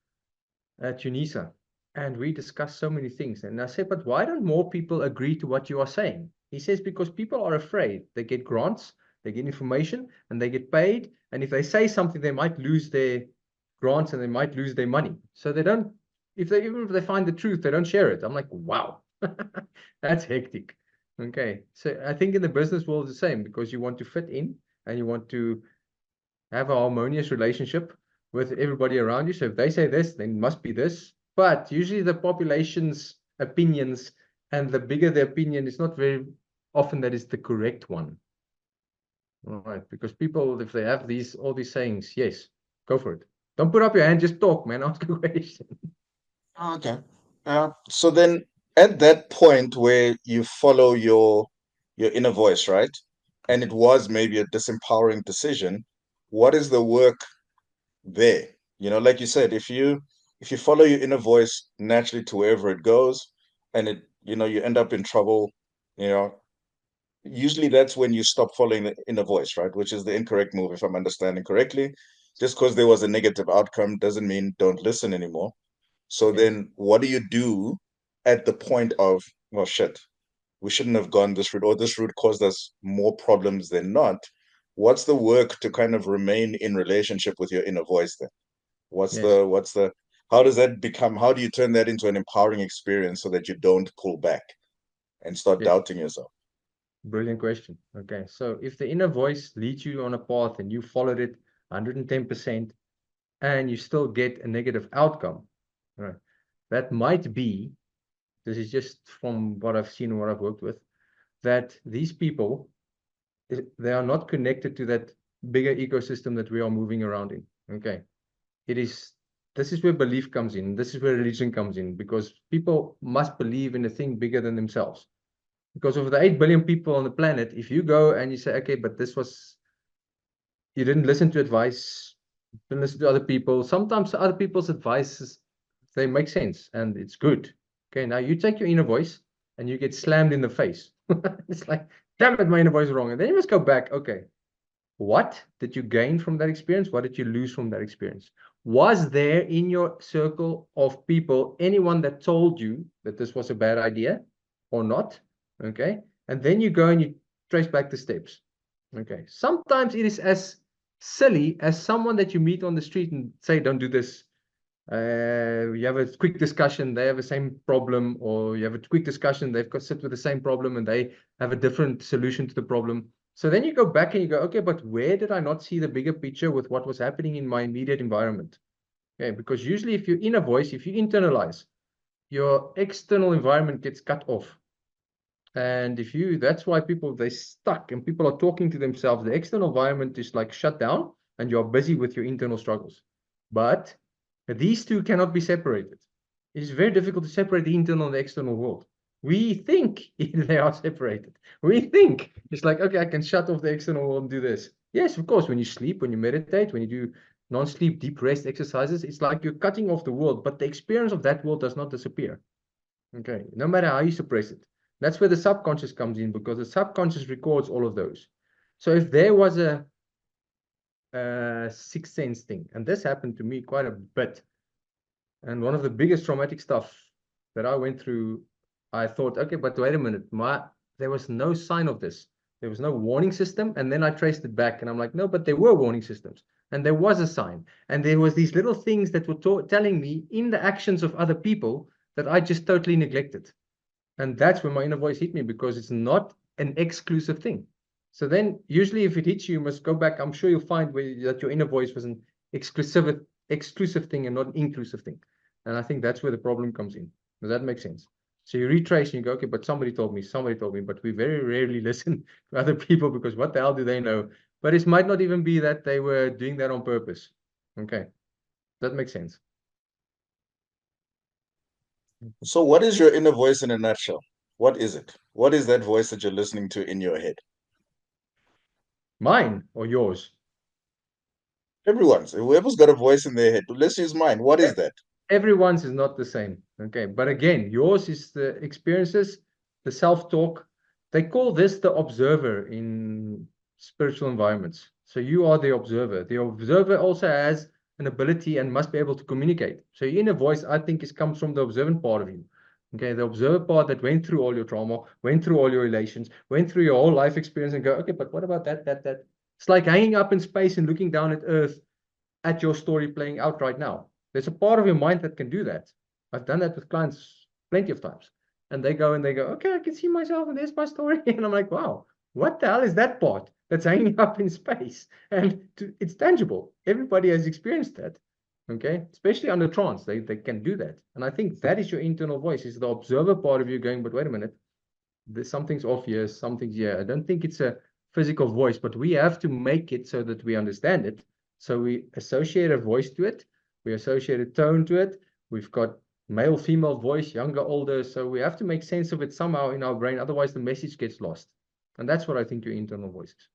[SPEAKER 1] at UNISA. And we discussed so many things. And I said, but why don't more people agree to what you are saying? He says, because people are afraid. They get grants, they get information, and they get paid. And if they say something, they might lose their grants and they might lose their money. So they don't, even if they find the truth, they don't share it. I'm like, wow, that's hectic. Okay. So I think in the business world, it's the same, because you want to fit in and you want to have a harmonious relationship with everybody around you. So if they say this, then it must be this. But usually the population's opinions, and the bigger the opinion, it's not very often that is the correct one. All right, because people, if they have all these sayings, yes, go for it. Don't put up your hand, just talk, man. Ask a question.
[SPEAKER 2] Okay. So then at that point where you follow your inner voice, right? And it was maybe a disempowering decision, what is the work there? You know, like you said, if you follow your inner voice naturally to wherever it goes, and it, you end up in trouble, you know, usually that's when you stop following the inner voice, right? Which is the incorrect move, if I'm understanding correctly. Just because there was a negative outcome doesn't mean don't listen anymore. So
[SPEAKER 1] Yes.
[SPEAKER 2] then what do you do at the point of, well, shit, we shouldn't have gone this route, or this route caused us more problems than not? What's the work to kind of remain in relationship with your inner voice then?
[SPEAKER 1] Yes.
[SPEAKER 2] How does that become, how do you turn that into an empowering experience so that you don't pull back and start
[SPEAKER 1] Yes.
[SPEAKER 2] doubting yourself?
[SPEAKER 1] Brilliant question. Okay. So if the inner voice leads you on a path and you followed it 110%, and you still get a negative outcome, right? That might be, this is just from what I've seen and what I've worked with, that these people, they are not connected to that bigger ecosystem that we are moving around in. Okay. This is where belief comes in. This is where religion comes in, because people must believe in a thing bigger than themselves. Because of the 8 billion people on the planet, if you go and you say, okay, but you didn't listen to advice, didn't listen to other people. Sometimes other people's advices, they make sense and it's good. Okay, now you take your inner voice and you get slammed in the face. It's like, damn it, my inner voice is wrong. And then you must go back. Okay, what did you gain from that experience? What did you lose from that experience? Was there in your circle of people anyone that told you that this was a bad idea or not? Okay, and then you go and you trace back the steps. Okay, sometimes it is as silly as someone that you meet on the street and say, don't do this. You have a quick discussion, they have the same problem, or you have a quick discussion, they've got sit with the same problem and they have a different solution to the problem. So then you go back and you go, okay, but where did I not see the bigger picture with what was happening in my immediate environment? Okay, because usually if your inner voice, if you internalize, your external environment gets cut off. And that's why they stuck and people are talking to themselves. The external environment is like shut down and you're busy with your internal struggles. But these two cannot be separated. It is very difficult to separate the internal and the external world. We think they are separated. We think it's like, okay, I can shut off the external world and do this. Yes, of course, when you sleep, when you meditate, when you do non-sleep deep rest exercises, it's like you're cutting off the world, but the experience of that world does not disappear. Okay, no matter how you suppress it. That's where the subconscious comes in, because the subconscious records all of those. So if there was a sixth sense thing, and this happened to me quite a bit, and one of the biggest traumatic stuff that I went through, I thought, okay, but wait a minute, there was no sign of this. There was no warning system. And then I traced it back and I'm like, no, but there were warning systems. And there was a sign. And there was these little things that were telling me in the actions of other people that I just totally neglected. And that's when my inner voice hit me, because it's not an exclusive thing. So then usually if it hits you, you must go back. I'm sure you'll find that your inner voice was an exclusive thing and not an inclusive thing. And I think that's where the problem comes in. Does that make sense? So you retrace and you go, okay, but somebody told me, but we very rarely listen to other people, because what the hell do they know? But it might not even be that they were doing that on purpose. Okay, that makes sense.
[SPEAKER 2] So what is your inner voice in a nutshell? What is it? What is that voice that you're listening to in your head?
[SPEAKER 1] Mine or yours?
[SPEAKER 2] Everyone's. Whoever's got a voice in their head. Let's use mine. What is that?
[SPEAKER 1] Everyone's is not the same. Okay. But again, yours is the experiences, the self-talk. They call this the observer in spiritual environments. So you are the observer. The observer also has an ability and must be able to communicate. So your inner voice, I think, comes from the observant part of you. Okay, the observer part that went through all your trauma, went through all your relations, went through your whole life experience and go, okay, but what about that? It's like hanging up in space and looking down at Earth at your story playing out right now. There's a part of your mind that can do that. I've done that with clients plenty of times. And they go, okay, I can see myself and there's my story. And I'm like, wow, what the hell is that part that's hanging up in space? And it's tangible. Everybody has experienced that. Okay, especially under trance, they can do that. And I think that is your internal voice, is the observer part of you going, but wait a minute, there's something's off here, something's here. I don't think it's a physical voice, but we have to make it so that we understand it. So we associate a voice to it, we associate a tone to it. We've got male, female voice, younger, older. So we have to make sense of it somehow in our brain. Otherwise, the message gets lost. And that's what I think your internal voice is.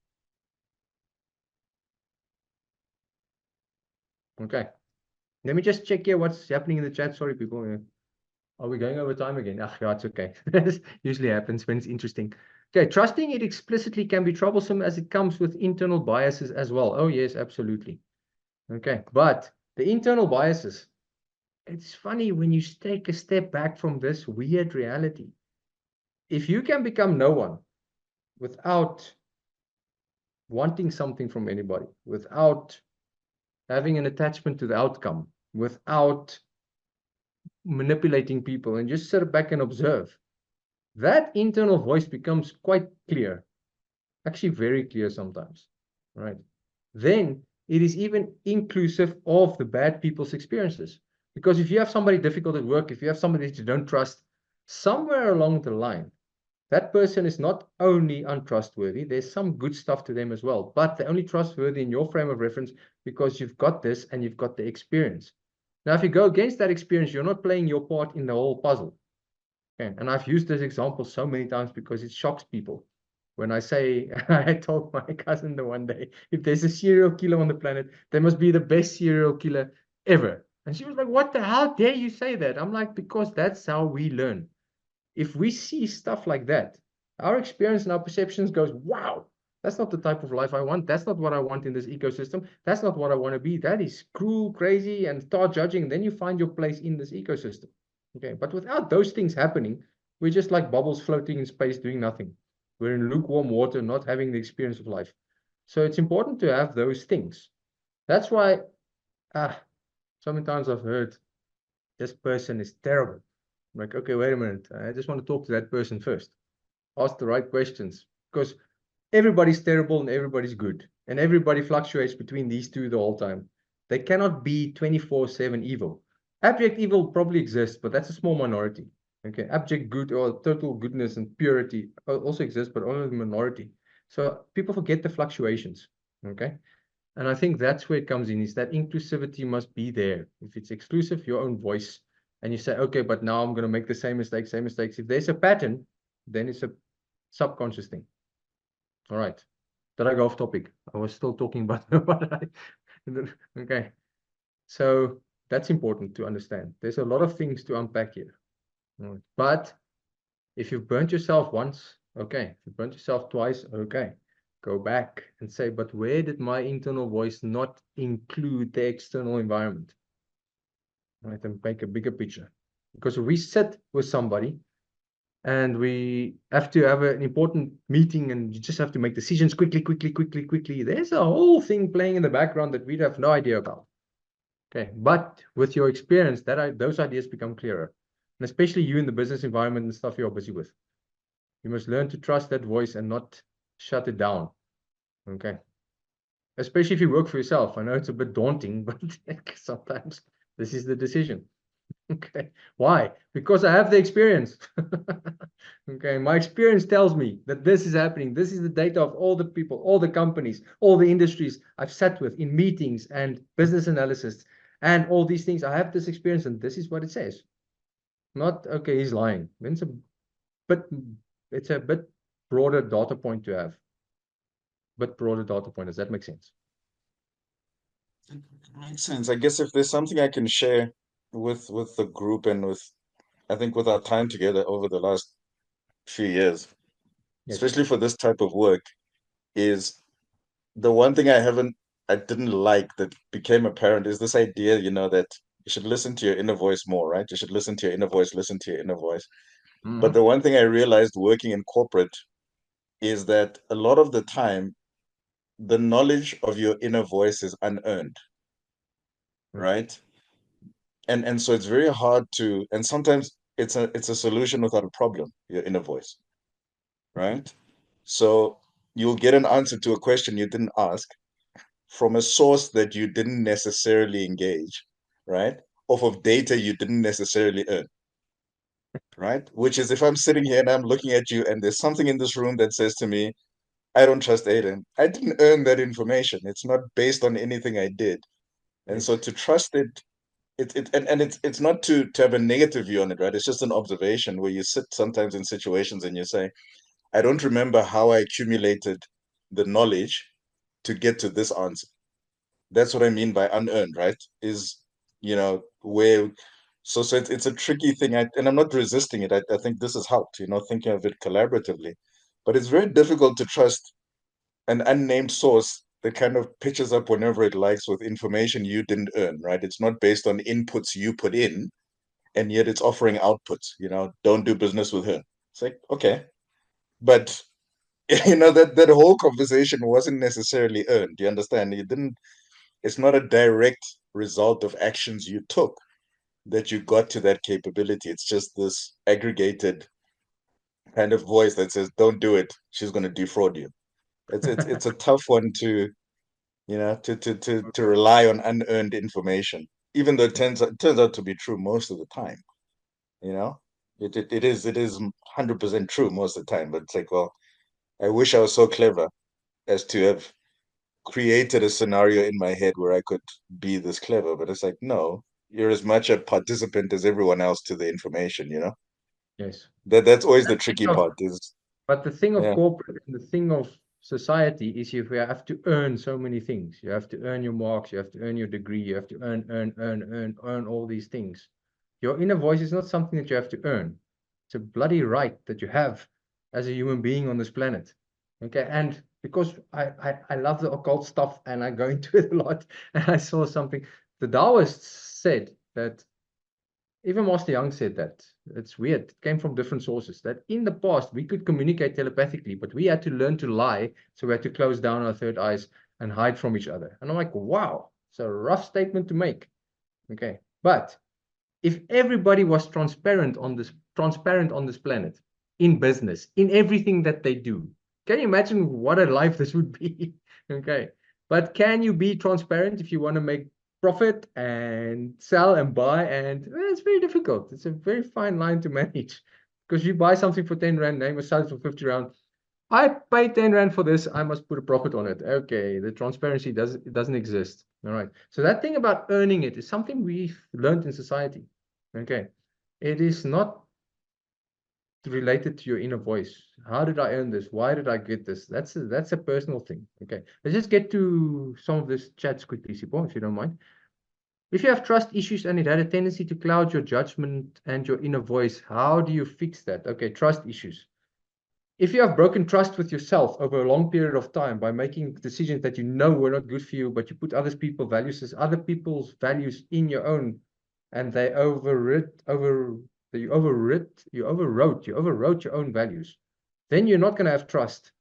[SPEAKER 1] Okay. Let me just check here what's happening in the chat. Sorry, people. Are we going over time again? Ah, yeah, it's okay. This usually happens when it's interesting. Okay, trusting it explicitly can be troublesome as it comes with internal biases as well. Oh, yes, absolutely. Okay, but the internal biases, it's funny when you take a step back from this weird reality. If you can become no one without wanting something from anybody, without having an attachment to the outcome, without manipulating people, and just sit back and observe, that internal voice becomes quite clear, actually very clear sometimes, right? Then it is even inclusive of the bad people's experiences. Because if you have somebody difficult at work, if you have somebody that you don't trust, somewhere along the line, that person is not only untrustworthy, there's some good stuff to them as well, but they're only trustworthy in your frame of reference because you've got this and you've got the experience. Now, if you go against that experience, you're not playing your part in the whole puzzle. Okay. And I've used this example so many times because it shocks people. When I say, I told my cousin the one day, if there's a serial killer on the planet, they must be the best serial killer ever. And she was like, what the hell dare you say that? I'm like, because that's how we learn. If we see stuff like that, our experience and our perceptions goes, wow, that's not the type of life I want. That's not what I want in this ecosystem. That's not what I want to be. That is cruel, crazy, and start judging. Then you find your place in this ecosystem. Okay, but without those things happening, we're just like bubbles floating in space doing nothing. We're in lukewarm water, not having the experience of life. So it's important to have those things. That's why sometimes I've heard this person is terrible. I'm like, okay, wait a minute. I just want to talk to that person first. Ask the right questions, because everybody's terrible and everybody's good. And everybody fluctuates between these two the whole time. They cannot be 24/7 evil. Abject evil probably exists, but that's a small minority. Okay, abject good or total goodness and purity also exists, but only the minority. So people forget the fluctuations. Okay. And I think that's where it comes in, is that inclusivity must be there. If it's exclusive, your own voice, and you say, okay, but now I'm going to make the same mistakes. If there's a pattern, then it's a subconscious thing. All right. Did I go off topic? I was still talking about what I... Okay. So that's important to understand. There's a lot of things to unpack here. Right. But if you've burnt yourself once, okay. If you burnt yourself twice, okay. Go back and say, but where did my internal voice not include the external environment? Right, and make a bigger picture. Because if we sit with somebody and we have to have an important meeting, and you just have to make decisions quickly. There's a whole thing playing in the background that we have no idea about. Okay, but with your experience, those ideas become clearer, and especially you in the business environment and stuff you're busy with. You must learn to trust that voice and not shut it down. Okay, especially if you work for yourself. I know it's a bit daunting, but sometimes this is the decision. Okay, why? Because I have the experience. Okay, my experience tells me that this is happening. This is the data of all the people, all the companies, all the industries I've sat with in meetings and business analysis and all these things. I have this experience, and this is what it says. Not okay, he's lying. But it's a bit broader data point to have. But broader data point. Does that make sense?
[SPEAKER 2] It makes sense. I guess if there's something I can share with the group and with I think with our time together over the last few years,
[SPEAKER 1] Yes.
[SPEAKER 2] especially for this type of work, is the one thing I didn't like that became apparent is this idea, that you should listen to your inner voice more, right? You should listen to your inner voice, listen to your inner voice. But
[SPEAKER 1] Mm-hmm.
[SPEAKER 2] the one thing I realized working in corporate is that a lot of the time, the knowledge of your inner voice is unearned, right? And so it's very hard to, and sometimes it's a solution without a problem, your inner voice, right? So you'll get an answer to a question you didn't ask from a source that you didn't necessarily engage, right? Off of data you didn't necessarily earn, right? Which is if I'm sitting here and I'm looking at you and there's something in this room that says to me, I don't trust Aiden. I didn't earn that information. It's not based on anything I did. And so
[SPEAKER 1] Yes.
[SPEAKER 2] to trust it, and it's not to have a negative view on it, right? It's just an observation where you sit sometimes in situations and you say, I don't remember how I accumulated the knowledge to get to this answer. That's what I mean by unearned, right? Is, where so it's a tricky thing. And I'm not resisting it. I think this has helped, thinking of it collaboratively. But it's very difficult to trust an unnamed source that kind of pitches up whenever it likes with information you didn't earn, right? It's not based on inputs you put in, and yet it's offering outputs, don't do business with her. It's like, okay. But that whole conversation wasn't necessarily earned. You understand? You didn't, it's not a direct result of actions you took that you got to that capability. It's just this aggregated kind of voice that says, don't do it. She's going to defraud you. It's a tough one to to rely on unearned information, even though it turns out to be true most of the time. You know, it is 100% true most of the time. But it's like, well, I wish I was so clever as to have created a scenario in my head where I could be this clever. But it's like, no, you're as much a participant as everyone else to the information.
[SPEAKER 1] Yes.
[SPEAKER 2] That's always the
[SPEAKER 1] That's the
[SPEAKER 2] tricky
[SPEAKER 1] thing of
[SPEAKER 2] part. Is
[SPEAKER 1] But the thing of
[SPEAKER 2] yeah,
[SPEAKER 1] corporate and the thing of society is you have to earn so many things. You have to earn your marks, you have to earn your degree, you have to earn all these things. Your inner voice is not something that you have to earn. It's a bloody right that you have as a human being on this planet. Okay, and because I love the occult stuff and I go into it a lot, and I saw something. The Taoists said that even Master Young said that. It's weird. It came from different sources. That in the past we could communicate telepathically, but we had to learn to lie. So we had to close down our third eyes and hide from each other. And I'm like, wow, it's a rough statement to make. Okay. But if everybody was transparent on this planet, in business, in everything that they do, can you imagine what a life this would be? Okay. But can you be transparent if you want to make profit and sell and buy? And it's very difficult. It's a very fine line to manage because you buy something for 10 Rand, name a sell it for 50 Rand. I paid 10 Rand for this. I must put a profit on it. Okay, the transparency doesn't exist. All right. So that thing about earning it is something we've learned in society. Okay. It is not related to your inner voice. How did I earn this? Why did I get this? That's a personal thing. Okay. Let's just get to some of this chats quickly, Sipho, if you don't mind. If you have trust issues and it had a tendency to cloud your judgment and your inner voice, how do you fix that? Okay, trust issues. If you have broken trust with yourself over a long period of time by making decisions that you know were not good for you, but you put other people's values in your own, and they that you overwrote your own values, then you're not going to have trust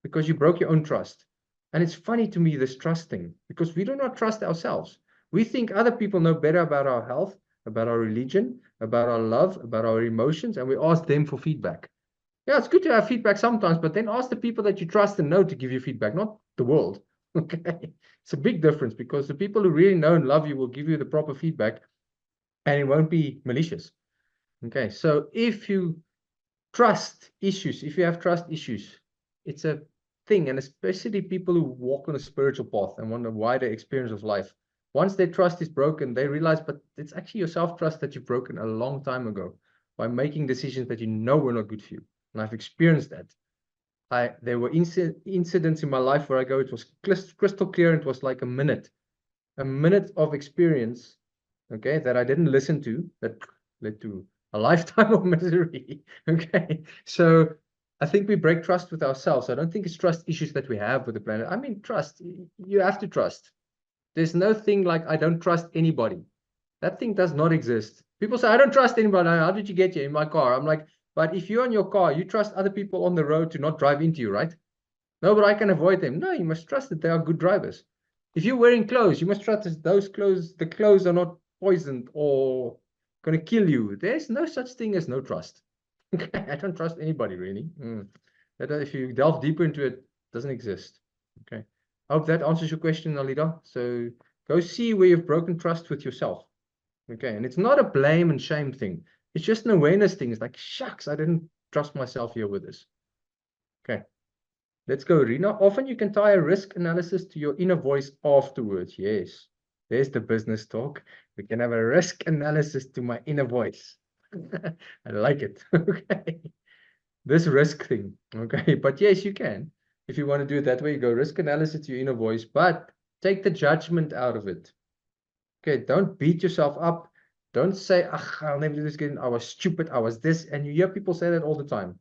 [SPEAKER 1] because you broke your own trust. And it's funny to me, this trust thing, because we do not trust ourselves. We think other people know better about our health, about our religion, about our love, about our emotions, and we ask them for feedback. Yeah, it's good to have feedback sometimes, but then ask the people that you trust and know to give you feedback, not the world. Okay. It's a big difference because the people who really know and love you will give you the proper feedback and it won't be malicious. Okay. So if you if you have trust issues, it's a thing. And especially people who walk on a spiritual path and want a wider experience of life. Once their trust is broken, they realize, but it's actually your self-trust that you've broken a long time ago by making decisions that you know were not good for you. And I've experienced that. There were incidents in my life where it was crystal clear. It was like a minute of experience, okay, that I didn't listen to, that led to a lifetime of misery. Okay. So I think we break trust with ourselves. I don't think it's trust issues that we have with the planet. I mean, trust, you have to trust. There's no thing like I don't trust anybody. That thing does not exist. People say, I don't trust anybody. How did you get here in my car? I'm like, but if you're in your car, you trust other people on the road to not drive into you, right? No, but I can avoid them. No, you must trust that they are good drivers. If you're wearing clothes, you must trust that the clothes are not poisoned or going to kill you. There's no such thing as no trust. I don't trust anybody, really. If you delve deeper into it, doesn't exist. Okay. I hope that answers your question, Alida. So go see where you've broken trust with yourself. Okay. And it's not a blame and shame thing. It's just an awareness thing. It's like, shucks, I didn't trust myself here with this. Okay. Let's go, Rina. Often you can tie a risk analysis to your inner voice afterwards. Yes. There's the business talk. We can have a risk analysis to my inner voice. I like it. Okay. This risk thing. Okay. But yes, you can. If you want to do it that way, you go risk analysis to your inner voice, but take the judgment out of it. Okay. Don't beat yourself up. Don't say, I'll never do this again. I was stupid. I was this. And you hear people say that all the time.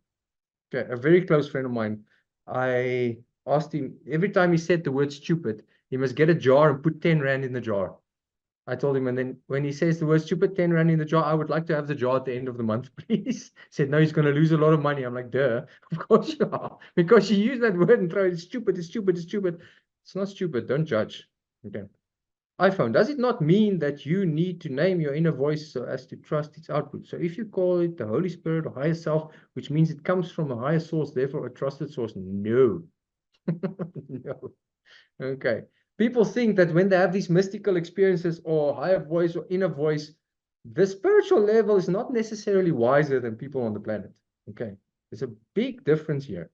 [SPEAKER 1] Okay. A very close friend of mine, I asked him, every time he said the word stupid, he must get a jar and put 10 Rand in the jar. I told him, and then when he says the word stupid, 10 Rand in the jar, I would like to have the jar at the end of the month, please. He said, no, he's going to lose a lot of money. I'm like, duh, of course you are. Because you use that word and throw it, it's stupid, it's stupid, it's stupid. It's not stupid. Don't judge. Okay. iPhone, does it not mean that you need to name your inner voice so as to trust its output? So if you call it the Holy Spirit or higher self, which means it comes from a higher source, therefore a trusted source, no. No. Okay. People think that when they have these mystical experiences or higher voice or inner voice, the spiritual level is not necessarily wiser than people on the planet. Okay. There's a big difference here.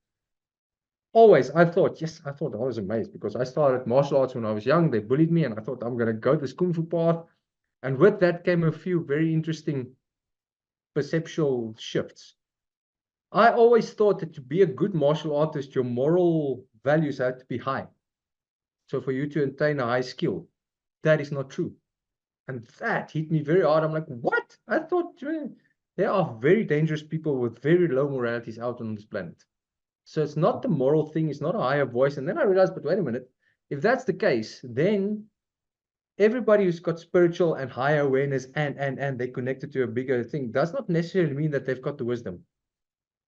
[SPEAKER 1] Always, I thought I was amazed because I started martial arts when I was young. They bullied me, and I thought I'm going to go this Kung Fu path. And with that came a few very interesting perceptual shifts. I always thought that to be a good martial artist, your moral values had to be high. So for you to attain a high skill, that is not true. And that hit me very hard. I'm like, what? I thought there are very dangerous people with very low moralities out on this planet. So it's not the moral thing, it's not a higher voice. And then I realized, but wait a minute, if that's the case, then everybody who's got spiritual and higher awareness and they connected to a bigger thing does not necessarily mean that they've got the wisdom.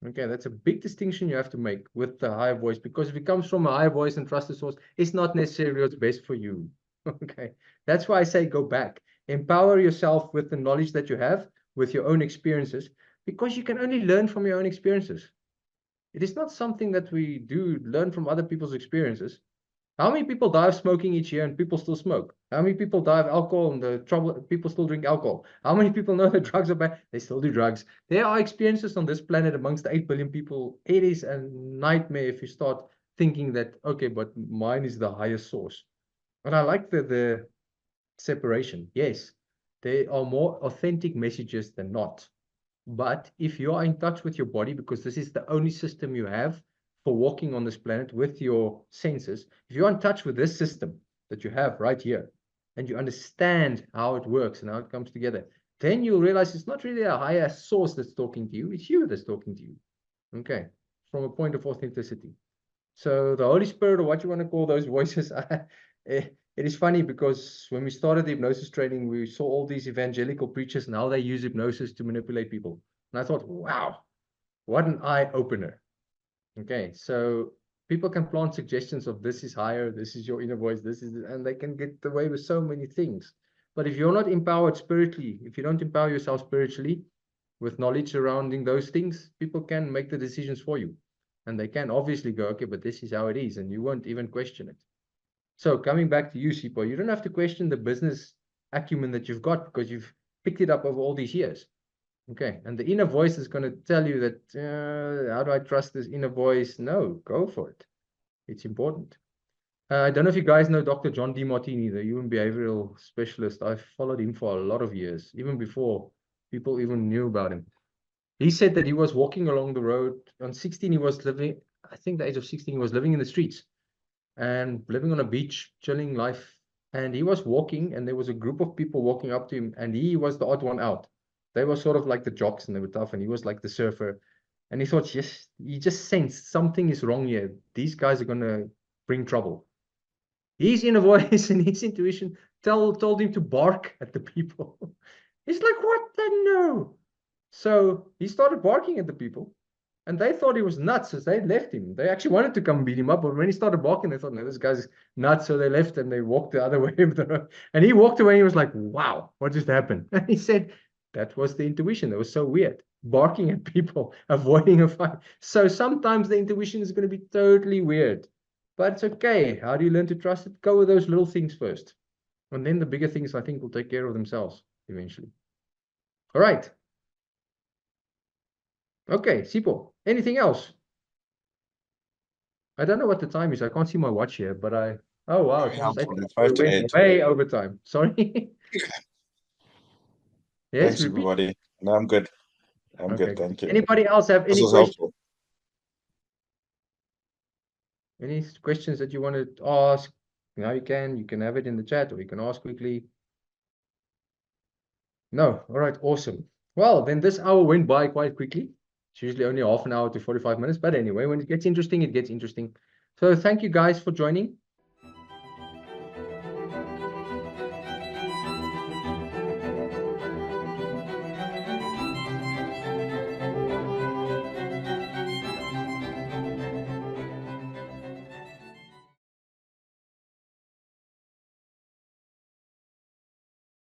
[SPEAKER 1] Okay, that's a big distinction you have to make with the higher voice, because if it comes from a higher voice and trusted source, it's not necessarily what's best for you. Okay, that's why I say go back, empower yourself with the knowledge that you have, with your own experiences, because you can only learn from your own experiences. It is not something that we do learn from other people's experiences. How many people die of smoking each year and people still smoke? How many people die of alcohol and the trouble people still drink alcohol? How many people know that drugs are bad? They still do drugs. There are experiences on this planet amongst the 8 billion people. It is a nightmare if you start thinking that, okay, but mine is the highest source. And I like the separation. Yes, there are more authentic messages than not. But if you are in touch with your body, because this is the only system you have for walking on this planet with your senses, if you're in touch with this system that you have right here, and you understand how it works and how it comes together, then you'll realize it's not really a higher source that's talking to you, it's you that's talking to you. Okay, from a point of authenticity. So the Holy Spirit, or what you want to call those voices, it is funny because when we started the hypnosis training, we saw all these evangelical preachers and how they use hypnosis to manipulate people. And I thought, wow, what an eye opener. Okay, so people can plant suggestions of this is higher, this is your inner voice, this is, and they can get away with so many things. But if you're not empowered spiritually, if you don't empower yourself spiritually with knowledge surrounding those things, people can make the decisions for you. And they can obviously go, okay, but this is how it is, and you won't even question it. So coming back to you, Sipho, you don't have to question the business acumen that you've got because you've picked it up over all these years. Okay, and the inner voice is going to tell you that, how do I trust this inner voice? No, go for it. It's important. I don't know if you guys know Dr. John DeMartini, the human behavioral specialist. I've followed him for a lot of years, even before people even knew about him. He said that he was walking along the road. On 16, he was living, I think the age of 16, he was living in the streets and living on a beach, chilling life. And he was walking, and there was a group of people walking up to him, and he was the odd one out. They were sort of like the jocks, and they were tough, and he was like the surfer. And he thought, yes, he just sensed something is wrong here. These guys are going to bring trouble. His inner voice and his intuition told him to bark at the people. He's like, what the no? So he started barking at the people. And they thought he was nuts, so they left him. They actually wanted to come beat him up, but when he started barking, they thought, no, this guy's nuts. So they left and they walked the other way of the road. And he walked away and he was like, wow, what just happened? And he said, that was the intuition. That was so weird. Barking at people, avoiding a fight. So sometimes the intuition is going to be totally weird, but it's okay. How do you learn to trust it? Go with those little things first. And then the bigger things, I think, will take care of themselves eventually. All right. Okay, Sipho, anything else? I don't know what the time is. I can't see my watch here, but oh wow,
[SPEAKER 2] Very
[SPEAKER 1] it's almost
[SPEAKER 2] helpful.
[SPEAKER 1] 8 o'clock.
[SPEAKER 2] It's
[SPEAKER 1] We
[SPEAKER 2] 5 to
[SPEAKER 1] went
[SPEAKER 2] 8.
[SPEAKER 1] way over time. Sorry. Yes,
[SPEAKER 2] Thanks,
[SPEAKER 1] repeat.
[SPEAKER 2] everybody. No, I'm good. I'm
[SPEAKER 1] Okay,
[SPEAKER 2] good.
[SPEAKER 1] good.
[SPEAKER 2] Thank you.
[SPEAKER 1] Anybody else have
[SPEAKER 2] This
[SPEAKER 1] any
[SPEAKER 2] was
[SPEAKER 1] questions?
[SPEAKER 2] helpful.
[SPEAKER 1] Any questions that you want to ask? Now you can have it in the chat, or you can ask quickly. No. All right, awesome. Well, then this hour went by quite quickly. It's usually only half an hour to 45 minutes, but anyway, when it gets interesting, it gets interesting. So thank you guys for joining.